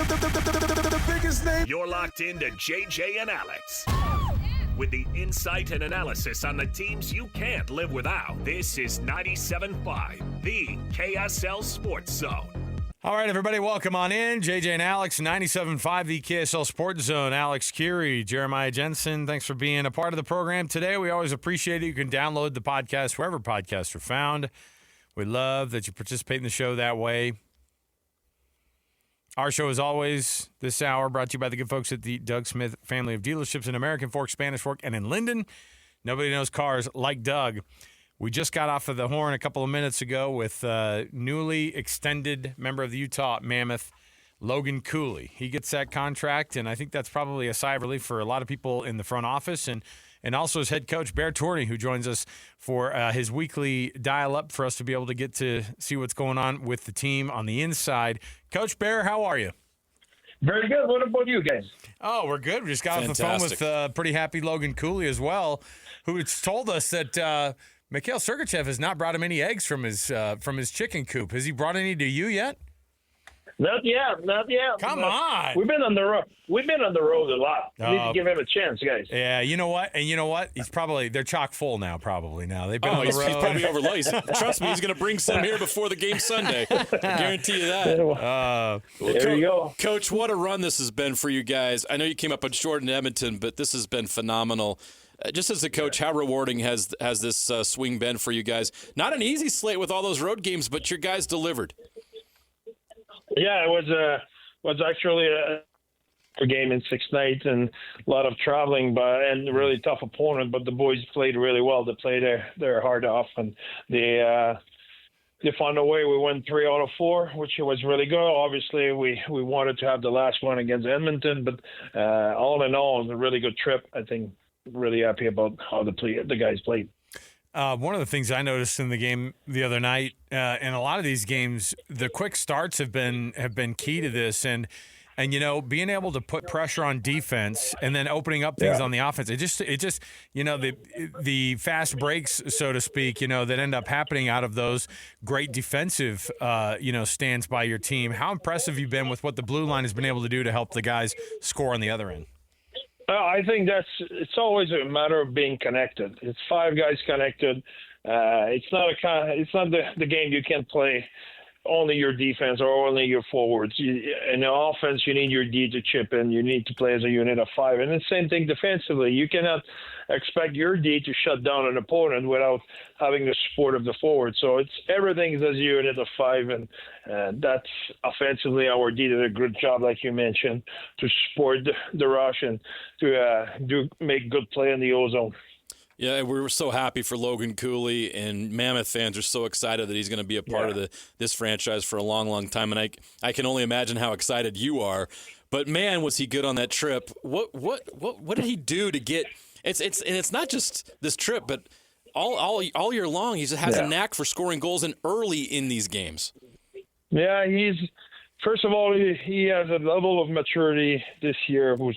The biggest name. You're locked into JJ and Alex. With the insight and analysis on the teams you can't live without. This is 97.5, the KSL Sports Zone. All right, everybody, welcome on in. JJ and Alex, 97.5, the KSL Sports Zone. Alex Curie, Jeremiah Jensen, thanks for being a part of the program today. We always appreciate it. You can download the podcast wherever podcasts are found. We love that you participate in the show that way. Our show, as always, this hour brought to you by the good folks at the Doug Smith family of dealerships in American Fork, Spanish Fork, and in Linden. Nobody knows cars like Doug. We just got off of the horn a couple of minutes ago with newly extended member of the Utah Mammoth, Logan Cooley. He gets that contract, and I think that's probably a sigh of relief for a lot of people in the front office, and also his head coach, André Tourigny, who joins us for his weekly dial-up for us to be able to get to see what's going on with the team on the inside. Coach Bear, how are you? Very good. What about you guys? Oh, we're good. We just got off the phone with pretty happy Logan Cooley as well, who told us that Mikhail Sergachev has not brought him any eggs from his chicken coop. Has he brought any to you yet? Not yet. Come on. We've been on the road. We've been on the road a lot. We need to give him a chance, guys. Yeah, you know what? And you know what? They're chock full now, probably now. They've been on the he's road. probably overloaded. Trust me, he's going to bring some here before the game Sunday. I guarantee you that. There you go. Coach, what a run this has been for you guys. I know you came up on short in Edmonton, but this has been phenomenal. Just as a coach, how rewarding has this swing been for you guys? Not an easy slate with all those road games, but your guys delivered. Yeah, it was actually a game in 6 nights and a lot of traveling, and a really tough opponent. But the boys played really well. They played their heart off, and they found a way. We won 3 out of 4, which was really good. Obviously, we wanted to have the last one against Edmonton, but all in all, it was a really good trip. I think really happy about how the guys played. One of the things I noticed in the game the other night, in a lot of these games, the quick starts have been key to this, and you know, being able to put pressure on defense and then opening up things on the offense. It just you know, the fast breaks, so to speak, you know, that end up happening out of those great defensive stands by your team. How impressive have you been with what the blue line has been able to do to help the guys score on the other end? I think it's always a matter of being connected. It's 5 guys connected. It's not the game you can play only your defense or only your forwards. In the offense, you need your D to chip in. You need to play as a unit of 5. And the same thing defensively. You cannot expect your D to shut down an opponent without having the support of the forward. So everything is as a unit of 5, and that's offensively our D did a good job, like you mentioned, to support the rush and to make good play in the O-zone. Yeah, we were so happy for Logan Cooley, and Mammoth fans are so excited that he's going to be a part of this franchise for a long, long time. And I can only imagine how excited you are. But man, was he good on that trip? What did he do to get? It's not just this trip, but all year long, he has a knack for scoring goals and early in these games. Yeah, first of all, he has a level of maturity this year which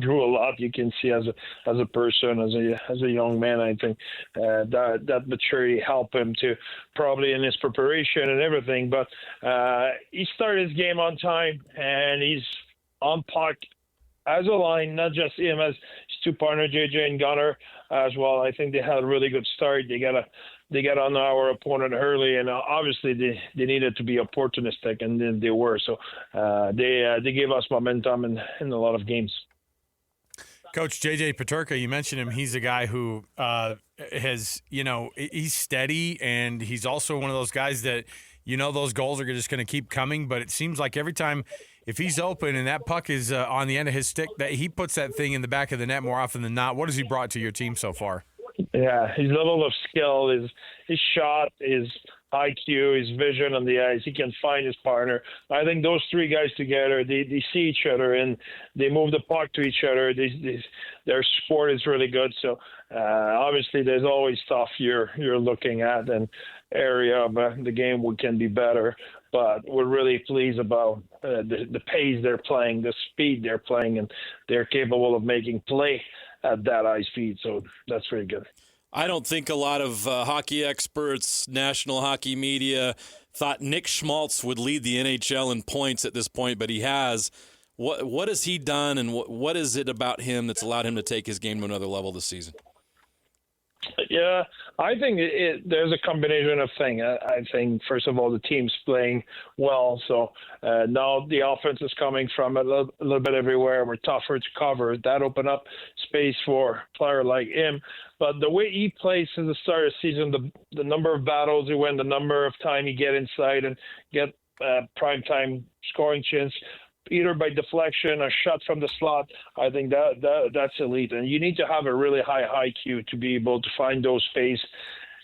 grew a lot. You can see as a person, as a young man. I think that maturity helped him to probably in his preparation and everything. But he started his game on time, and he's on puck as a line, not just him, as his 2 partners, JJ and Gunnar as well. I think they had a really good start. They got on our opponent early, and obviously they needed to be opportunistic, and then they were. So they gave us momentum in a lot of games. Coach J.J. Peterka, you mentioned him. He's a guy who he's steady, and he's also one of those guys that, those goals are just going to keep coming. But it seems like every time, if he's open and that puck is on the end of his stick, that he puts that thing in the back of the net more often than not. What has he brought to your team so far? Yeah, his level of skill, his shot, his IQ, his vision on the ice. He can find his partner. I think those 3 guys together, they see each other and they move the puck to each other. Their support is really good. So obviously, there's always stuff you're looking at and area of the game can be better. But we're really pleased about the pace they're playing, the speed they're playing, and they're capable of making play at that high speed. So that's very good. I don't think a lot of hockey experts, national hockey media thought Nick Schmaltz would lead the NHL in points at this point, but he has. What has he done, and what is it about him that's allowed him to take his game to another level this season? Yeah, I think there's a combination of things. I think, first of all, the team's playing well. So now the offense is coming from a little bit everywhere. We're tougher to cover. That opened up space for a player like him. But the way he plays since the start of the season, the number of battles he win, the number of time he get inside and get prime time scoring chance, either by deflection or shot from the slot, I think that's elite. And you need to have a really high IQ to be able to find those space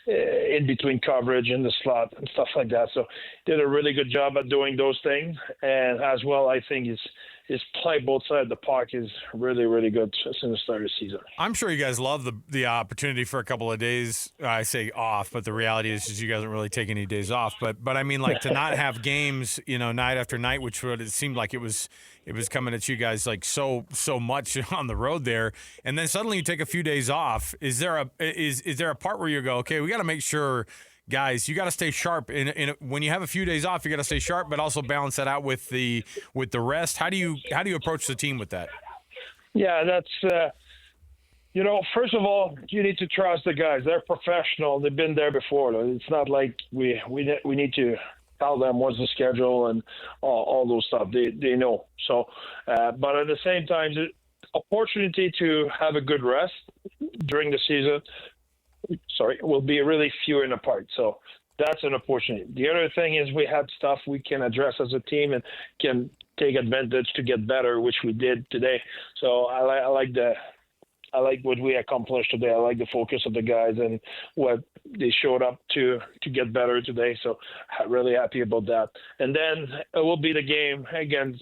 in between coverage in the slot and stuff like that. So did a really good job at doing those things. And as well, I think his play both sides of the puck is really, really good since the start of the season. I'm sure you guys love the opportunity for a couple of days. I say off, but the reality is you guys don't really take any days off. But I mean, like, to not have games, night after night, which it seemed like it was coming at you guys like so much on the road there, and then suddenly you take a few days off. Is there a part where you go, okay, we got to make sure, guys, you got to stay sharp. When you have a few days off, you got to stay sharp, but also balance that out with the rest. How do you approach the team with that? Yeah, that's first of all, you need to trust the guys. They're professional. They've been there before. It's not like we need to tell them what's the schedule and all those stuff. They know. So, but at the same time, the opportunity to have a good rest during the season, will be really few and apart. So that's an opportunity. The other thing is we have stuff we can address as a team and can take advantage to get better, which we did today. So I like what we accomplished today. I like the focus of the guys and what they showed up to get better today. So I'm really happy about that. And then it will be the game against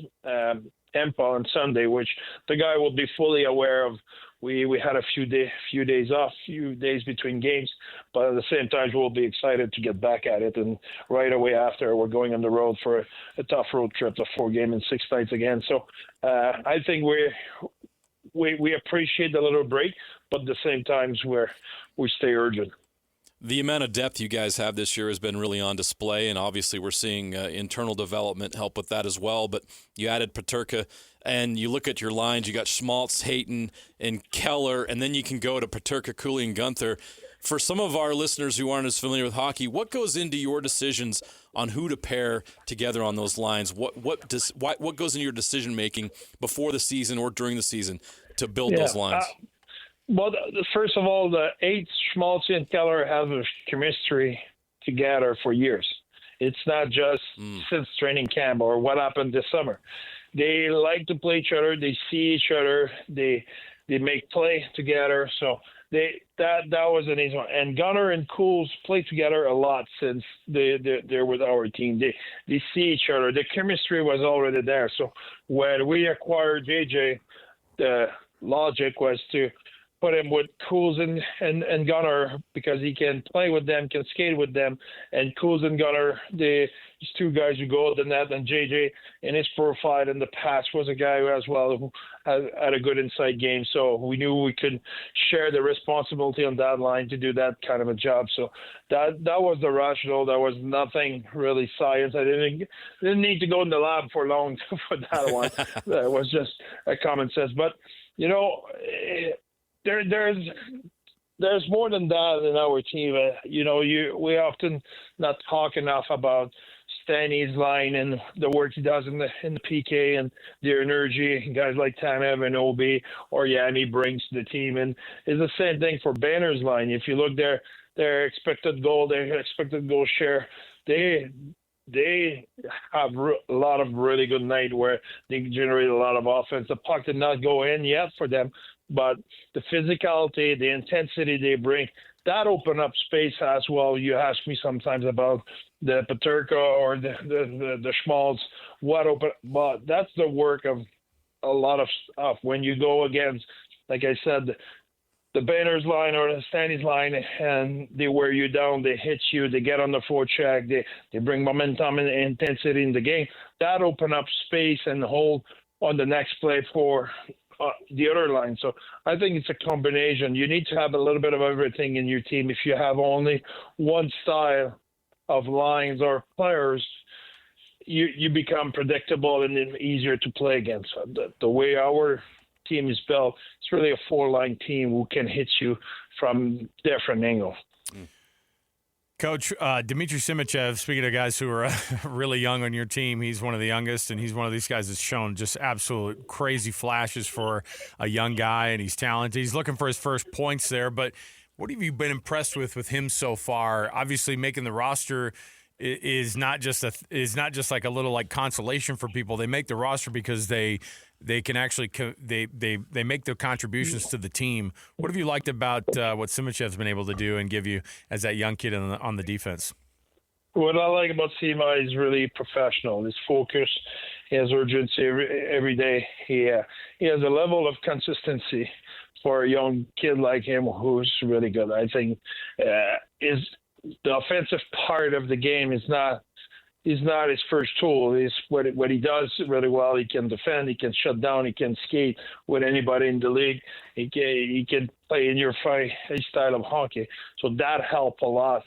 Tampa on Sunday, which the guy will be fully aware of. We had a few days off, few days between games, but at the same time, we'll be excited to get back at it. And right away after, we're going on the road for a tough road trip, a 4-game and 6 nights again. So I think we appreciate the little break, but at the same time, we stay urgent. The amount of depth you guys have this year has been really on display, and obviously we're seeing internal development help with that as well. But you added Peterka, and you look at your lines, you got Schmaltz, Hayton, and Keller, and then you can go to Peterka, Cooley, and Gunther. For some of our listeners who aren't as familiar with hockey, what goes into your decisions on who to pair together on those lines? What goes into your decision-making before the season or during the season to build those lines? Well, first of all, the 8 Schmaltz and Keller have a chemistry together for years. It's not just since training camp or what happened this summer. They like to play each other. They see each other. They make play together. So that was an easy one. And Gunnar and Cools play together a lot since they're with our team. They see each other. The chemistry was already there. So when we acquired JJ, the logic was to put him with Cools and Gunnar because he can play with them, can skate with them. And Cools and Gunnar, these two guys who go to the net, and JJ in his profile in the past was a guy who had a good inside game. So we knew we could share the responsibility on that line to do that kind of a job. So that was the rationale. There was nothing really science. I didn't need to go in the lab for long for that one. It was just a common sense. But, there's more than that in our team. We often not talk enough about Stanny's line and the work he does in the PK and the energy guys like Tanev and Obi or Yami brings to the team. And it's the same thing for Banner's line. If you look their expected goal share, they have a lot of really good night where they generate a lot of offense. The puck did not go in yet for them, but the physicality, the intensity they bring, that open up space as well. You ask me sometimes about the Peterka or the Schmaltz, but that's the work of a lot of stuff. When you go against, like I said, the Banner's line or the Stanley's line, and they wear you down, they hit you, they get on the forecheck, they bring momentum and intensity in the game. That open up space and hold on the next play for the other line. So I think it's a combination. You need to have a little bit of everything in your team. If you have only one style of lines or players, you become predictable and then easier to play against. The way our team is built, it's really a 4-line team who can hit you from different angles. Coach, Dmitry Simachev, speaking of guys who are really young on your team, he's one of the youngest, and he's one of these guys that's shown just absolute crazy flashes for a young guy, and he's talented. He's looking for his first points there, but what have you been impressed with him so far? Obviously, making the roster is not just like a little like consolation for people. They make the roster because they can actually they make their contributions to the team. What have you liked about what Simachev's been able to do and give you as that young kid on the defense? What I like about Sima is really professional. He's focused. He has urgency every day. He has a level of consistency for a young kid like him who's really good. I think the offensive part of the game is not his first tool. Is what he does really well. He can defend, he can shut down, he can skate with anybody in the league. He can play in your style of hockey. So that helped a lot.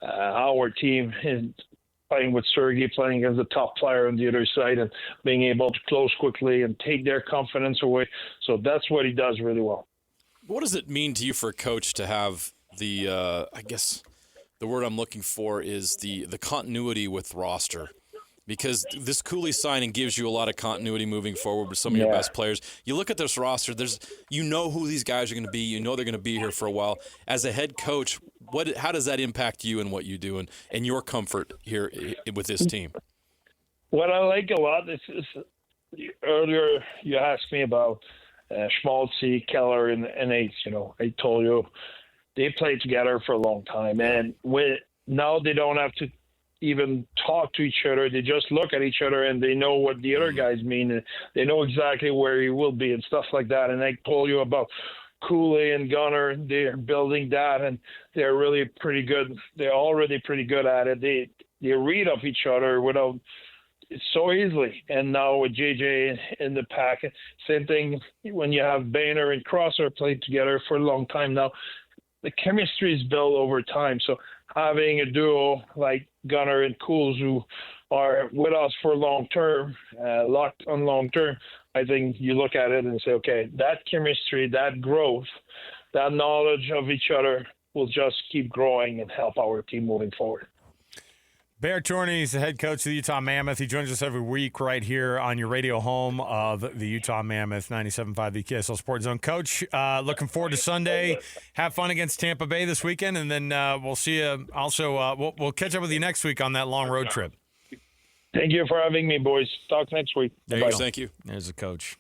Our team is playing with Sergei, playing as a top player on the other side and being able to close quickly and take their confidence away. So that's what he does really well. What does it mean to you for a coach to have the, I guess the word I'm looking for is the continuity with roster? Because this Cooley signing gives you a lot of continuity moving forward with some of your best players. You look at this roster, you know who these guys are going to be. You know they're going to be here for a while. As a head coach, how does that impact you and what you do and your comfort here with this team? What I like a lot is earlier you asked me about Schmaltzy, Keller, and Ace. I told you they played together for a long time, and now they don't have to even talk to each other. They just look at each other and they know what the other guys mean. And they know exactly where he will be and stuff like that. And I told you about Cooley and Gunnar. They're building that, and they're really pretty good. They're already pretty good at it. They read off each other without so easily. And now with JJ in the pack, same thing when you have Boehner and Crosser played together for a long time now. The chemistry is built over time. So having a duo like Gunnar and Cools who are with us for long-term, locked on long-term, I think you look at it and say, okay, that chemistry, that growth, that knowledge of each other will just keep growing and help our team moving forward. André Tourigny is the head coach of the Utah Mammoth. He joins us every week right here on your radio home of the Utah Mammoth, 97.5 the KSL Sports Zone. Coach, looking forward to Sunday. Have fun against Tampa Bay this weekend, and then we'll see you. Also, we'll catch up with you next week on that long road trip. Thank you for having me, boys. Talk next week. There you go. Thank you. There's the coach.